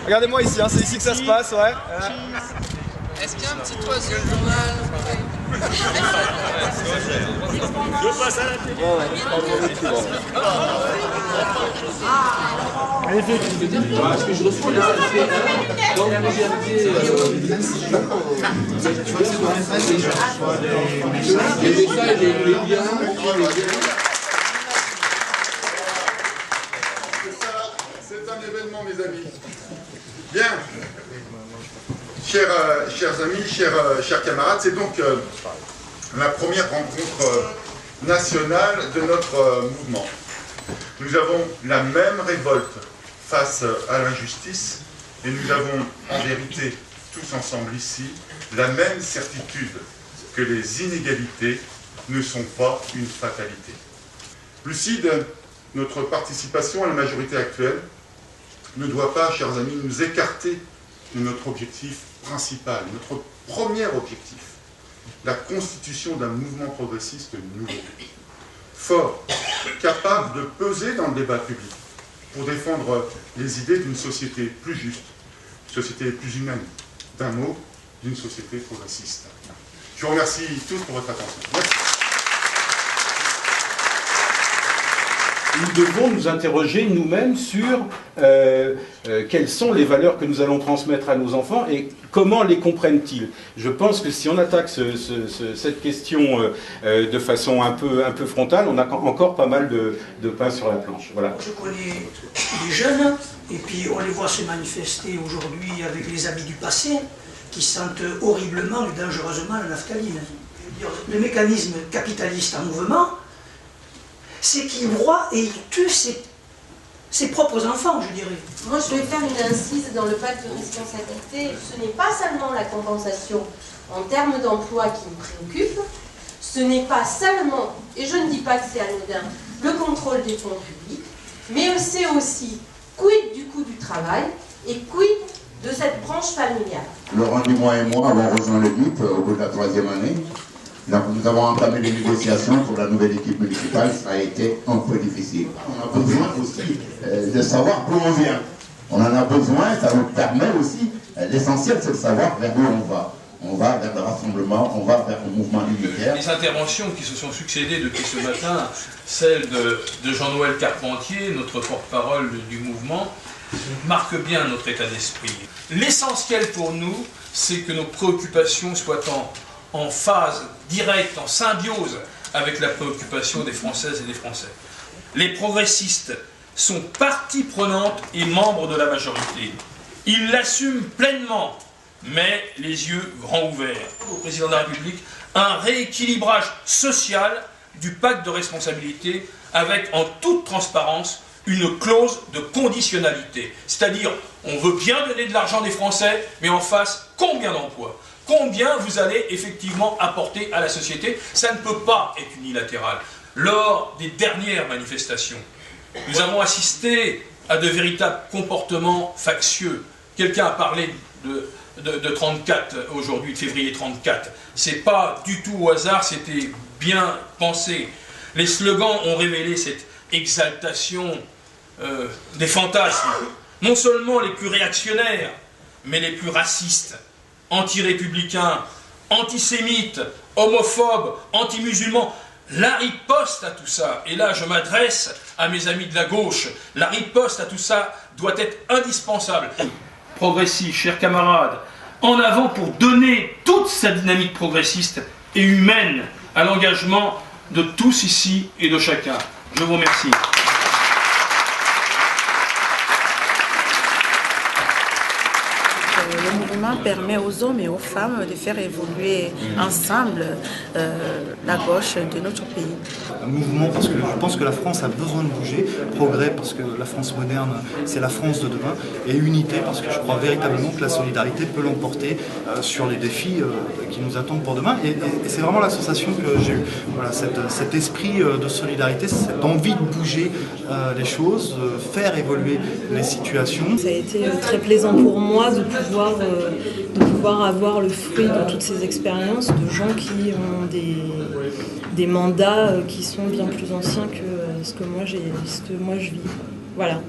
Regardez-moi ici, hein, c'est ici que ça se passe, ouais. Est-ce qu'il y a un petit troisième journal? Je passe à la télé. Est-ce que je reçois les aspects dans la légèreté les messages et les liens? C'est un événement, mes amis. Bien. Chers amis, chers camarades, c'est donc la première rencontre nationale de notre mouvement. Nous avons la même révolte face à l'injustice et nous avons en vérité, tous ensemble ici, la même certitude que les inégalités ne sont pas une fatalité. Lucide, notre participation à la majorité actuelle ne doit pas, chers amis, nous écarter de notre objectif principal, notre premier objectif, la constitution d'un mouvement progressiste nouveau, fort, capable de peser dans le débat public pour défendre les idées d'une société plus juste, une société plus humaine, d'un mot, d'une société progressiste. Je vous remercie tous pour votre attention. Merci. Nous devons nous interroger nous-mêmes sur quelles sont les valeurs que nous allons transmettre à nos enfants et comment les comprennent-ils. Je pense que si on attaque cette question de façon un peu frontale, on a encore pas mal de pain sur la planche. Voilà. Je connais les jeunes, et puis on les voit se manifester aujourd'hui avec les habits du passé, qui sentent horriblement et dangereusement la naphtaline. Je veux dire, le mécanisme capitaliste en mouvement, c'est qu'il broie et il tue ses propres enfants, je dirais. Moi, je vais faire une incise dans le pacte de responsabilité. Ce n'est pas seulement la compensation en termes d'emploi qui me préoccupe, ce n'est pas seulement, et je ne dis pas que c'est anodin, le contrôle des fonds publics, mais c'est aussi quid du coût du travail et quid de cette branche familiale. Laurent Dumois et moi avons rejoint le GIP au bout de la 3e année. Donc, nous avons entamé les négociations pour la nouvelle équipe municipale. Ça a été un peu difficile. On a besoin aussi de savoir d'où on vient. On en a besoin, ça nous permet aussi, l'essentiel c'est de savoir vers où on va. On va vers le rassemblement, on va vers le mouvement unitaire. Les interventions qui se sont succédées depuis ce matin, celle de Jean-Noël Carpentier, notre porte-parole du mouvement, marquent bien notre état d'esprit. L'essentiel pour nous, c'est que nos préoccupations soient en phase directe, en symbiose avec la préoccupation des Françaises et des Français. Les progressistes sont partie prenante et membres de la majorité. Ils l'assument pleinement, mais les yeux grands ouverts. Au président de la République, un rééquilibrage social du pacte de responsabilité avec, en toute transparence, une clause de conditionnalité. C'est-à-dire, on veut bien donner de l'argent des Français, mais en face, combien d'emplois ? Combien vous allez effectivement apporter à la société? Ça ne peut pas être unilatéral. Lors des dernières manifestations, nous avons assisté à de véritables comportements factieux. Quelqu'un a parlé de 34 aujourd'hui, de février 34. C'est pas du tout au hasard, c'était bien pensé. Les slogans ont révélé cette exaltation des fantasmes. Non seulement les plus réactionnaires, mais les plus racistes, anti-républicains, antisémites, homophobes, anti-musulmans. La riposte à tout ça, et là je m'adresse à mes amis de la gauche, la riposte à tout ça doit être indispensable. Progressistes, chers camarades, en avant pour donner toute sa dynamique progressiste et humaine à l'engagement de tous ici et de chacun. Je vous remercie. Le mouvement permet aux hommes et aux femmes de faire évoluer ensemble la gauche de notre pays. Un mouvement parce que je pense que la France a besoin de bouger, progrès parce que la France moderne c'est la France de demain, et unité parce que je crois véritablement que la solidarité peut l'emporter sur les défis qui nous attendent pour demain. Et c'est vraiment la sensation que j'ai eue. Voilà, cet esprit de solidarité, cette envie de bouger les choses, faire évoluer les situations. Ça a été très plaisant pour moi de pouvoir avoir le fruit de toutes ces expériences de gens qui ont des mandats qui sont bien plus anciens que ce que moi je vis. Voilà.